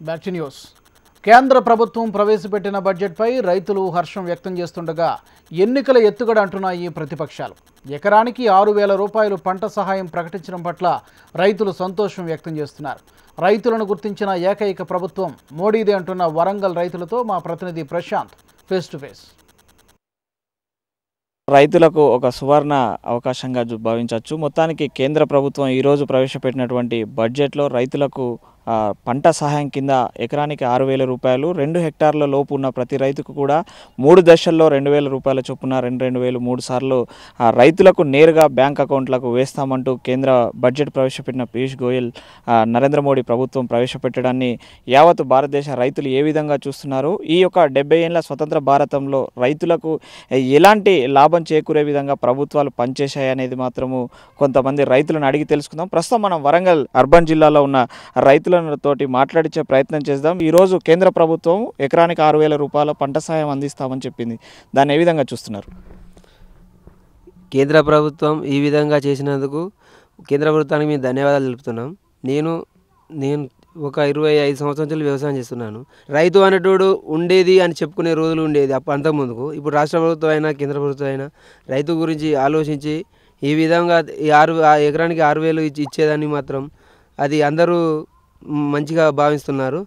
Back to news. కేంద్ర ప్రభుత్వం ప్రవేశపెట్టిన బడ్జెట్పై రైతులు హర్షం వ్యక్తం చేస్తుండగా ఎన్నికల ఎత్తుగడ అంటున్నాయి ప్రతిపక్షాలు. ఎకరానికి 6,000 రూపాయలు పంట సహాయం ప్రకటించడం పట్ల రైతులు సంతోషం వ్యక్తం చేస్తున్నారు. రైతులను గుర్తించిన ఏకైక ప్రభుత్వం మోడీదే అంటున్న వరంగల్ రైతులతో మా ప్రతినిధి ప్రశాంత్ ఫేస్ టు ఫేస్. రైతులకు ఒక సువర్ణ అవకాశంగా భావించవచ్చు. మొత్తానికి కేంద్ర ప్రభుత్వం ఈరోజు ప్రవేశపెట్టినటువంటి బడ్జెట్లో రైతులకు పంట సహాయం కింద ఎకరానికి 6,000 రూపాయలు, 2 హెక్టార్ల లోపు ఉన్న ప్రతి రైతుకు కూడా 3 దశల్లో 2,000 రూపాయల చొప్పున 2,000 3 సార్లు రైతులకు నేరుగా బ్యాంక్ అకౌంట్లకు వేస్తామంటూ కేంద్ర బడ్జెట్ ప్రవేశపెట్టిన పీయూష్ గోయల్ నరేంద్ర మోడీ ప్రభుత్వం ప్రవేశపెట్టడాన్ని యావత్ భారతదేశ రైతులు ఏ విధంగా చూస్తున్నారు? ఈ యొక్క 70 ఏళ్ల స్వతంత్ర భారతంలో రైతులకు ఎలాంటి లాభం చేకూరే విధంగా ప్రభుత్వాలు పనిచేశాయనేది మాత్రము కొంతమంది రైతులను అడిగి తెలుసుకుందాం. ప్రస్తుతం మనం వరంగల్ అర్బన్ జిల్లాలో ఉన్న రైతులతోటి మాట్లాడించే ప్రయత్నం చేద్దాం. ఈరోజు కేంద్ర ప్రభుత్వం ఎకరానికి 6,000 రూపాయల పంట సాయం అందిస్తామని చెప్పింది. దాన్ని ఏ విధంగా చూస్తున్నారు? కేంద్ర ప్రభుత్వం ఈ విధంగా చేసినందుకు కేంద్ర ప్రభుత్వానికి మేము ధన్యవాదాలు తెలుపుతున్నాం. నేను ఒక 25 సంవత్సరాల నుంచి వ్యవసాయం చేస్తున్నాను. రైతు అనేటోడు ఉండేది అని చెప్పుకునే రోజులు ఉండేది అంతకుముందుకు. ఇప్పుడు రాష్ట్ర ప్రభుత్వం అయినా కేంద్ర ప్రభుత్వం అయినా రైతు గురించి ఆలోచించి ఈ విధంగా ఎకరానికి 6,000 ఇచ్చేదాన్ని మాత్రం అది అందరూ మంచిగా భావిస్తున్నారు.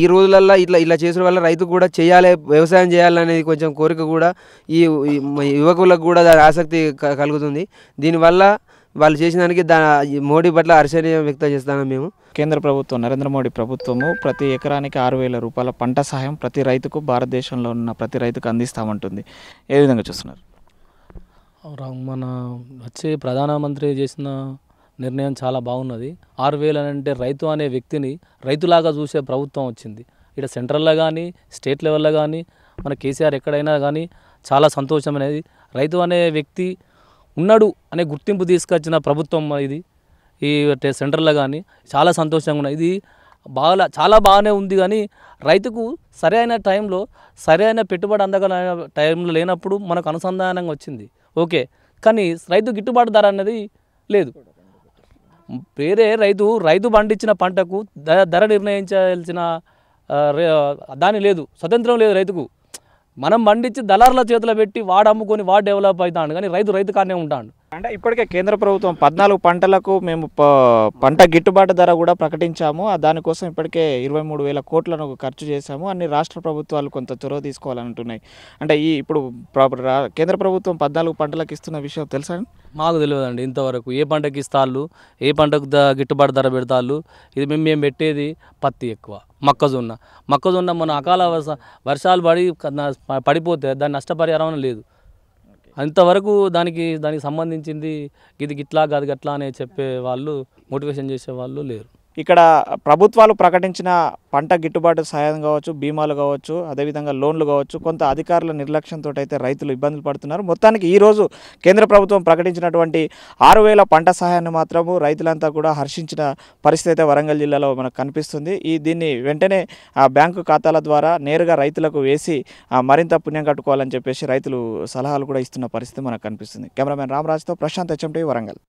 ఈ రోజులల్లో ఇట్లా చేసిన వల్ల రైతు కూడా చేయాలి, వ్యవసాయం చేయాలనేది కొంచెం కోరిక కూడా ఈ యువకులకు కూడా దాని ఆసక్తి కలుగుతుంది. దీనివల్ల వాళ్ళు చేసిన దానికి మోడీ పట్ల హర్షణీయం వ్యక్తం చేస్తున్నాం. మేము కేంద్ర ప్రభుత్వం నరేంద్ర మోడీ ప్రభుత్వము ప్రతి ఎకరానికి 6,000 రూపాయల పంట సహాయం ప్రతి రైతుకు భారతదేశంలో ఉన్న ప్రతి రైతుకు అందిస్తామంటుంది. ఏ విధంగా చూస్తున్నారు? మన వచ్చే ప్రధానమంత్రి చేసిన నిర్ణయం చాలా బాగున్నది. 6,000 అంటే రైతు అనే వ్యక్తిని రైతులాగా చూసే ప్రభుత్వం వచ్చింది. ఇక్కడ సెంట్రల్లో కానీ స్టేట్ లెవెల్లో కానీ మన కేసీఆర్ ఎక్కడైనా కానీ చాలా సంతోషం అనేది. రైతు అనే వ్యక్తి ఉన్నాడు అనే గుర్తింపు తీసుకొచ్చిన ప్రభుత్వం ఇది. ఈ సెంట్రల్లో కానీ చాలా సంతోషంగా ఉన్నది. ఇది చాలా బాగానే ఉంది. కానీ రైతుకు సరైన టైంలో సరైన పెట్టుబడి అందగల టైంలో లేనప్పుడు మనకు అనుసంధానంగా వచ్చింది ఓకే, కానీ రైతు గిట్టుబాటు ధర అనేది లేదు. వేరే రైతు పండించిన పంటకు ధర నిర్ణయించాల్సిన దాని లేదు, స్వతంత్రం లేదు రైతుకు. మనం పండించి దళారుల చేతిలో పెట్టి వాడు అమ్ముకొని వాడు డెవలప్ అవుతాడు, కానీ రైతు కానే ఉంటాడు. అంటే ఇప్పటికే కేంద్ర ప్రభుత్వం 14 పంటలకు మేము పంట గిట్టుబాటు ధర కూడా ప్రకటించాము. దానికోసం ఇప్పటికే 23,000 కోట్లను ఖర్చు చేశాము. అన్ని రాష్ట్ర ప్రభుత్వాలు కొంత చొరవ తీసుకోవాలంటున్నాయి. అంటే ఇప్పుడు కేంద్ర ప్రభుత్వం 14 పంటలకు ఇస్తున్న విషయం తెలుసా? మాకు తెలియదండి ఇంతవరకు. ఏ పంటకి ఇస్తాళ్ళు, ఏ పంటకు గిట్టుబాటు ధర పెడతాళ్ళు. ఇది మేము పెట్టేది పత్తి ఎక్కువ, మొక్కజొన్న మన అకాల వర్షాలు పడిపోతే దాని నష్టపరిహారం లేదు. అంతవరకు దానికి సంబంధించింది ఇది గిట్లా కాదు గట్లా అని చెప్పే వాళ్ళు, మోటివేషన్ చేసే వాళ్ళు లేరు. ఇక్కడ ప్రభుత్వాలు ప్రకటించిన పంట గిట్టుబాటు సాయం కావచ్చు, బీమాలు కావచ్చు, అదేవిధంగా లోన్లు కావచ్చు, కొంత అధికారుల నిర్లక్ష్యంతో అయితే రైతులు ఇబ్బందులు పడుతున్నారు. మొత్తానికి ఈరోజు కేంద్ర ప్రభుత్వం ప్రకటించినటువంటి 6,000 పంట సహాయాన్ని మాత్రము రైతులంతా కూడా హర్షించిన పరిస్థితి అయితే వరంగల్ జిల్లాలో మనకు కనిపిస్తుంది. దీన్ని వెంటనే బ్యాంకు ఖాతాల ద్వారా నేరుగా రైతులకు వేసి మరింత పుణ్యం కట్టుకోవాలని చెప్పేసి రైతులు సలహాలు కూడా ఇస్తున్న పరిస్థితి మనకు కనిపిస్తుంది. కెమెరామెన్ రామరాజ్తో ప్రశాంత్, HMTV, వరంగల్.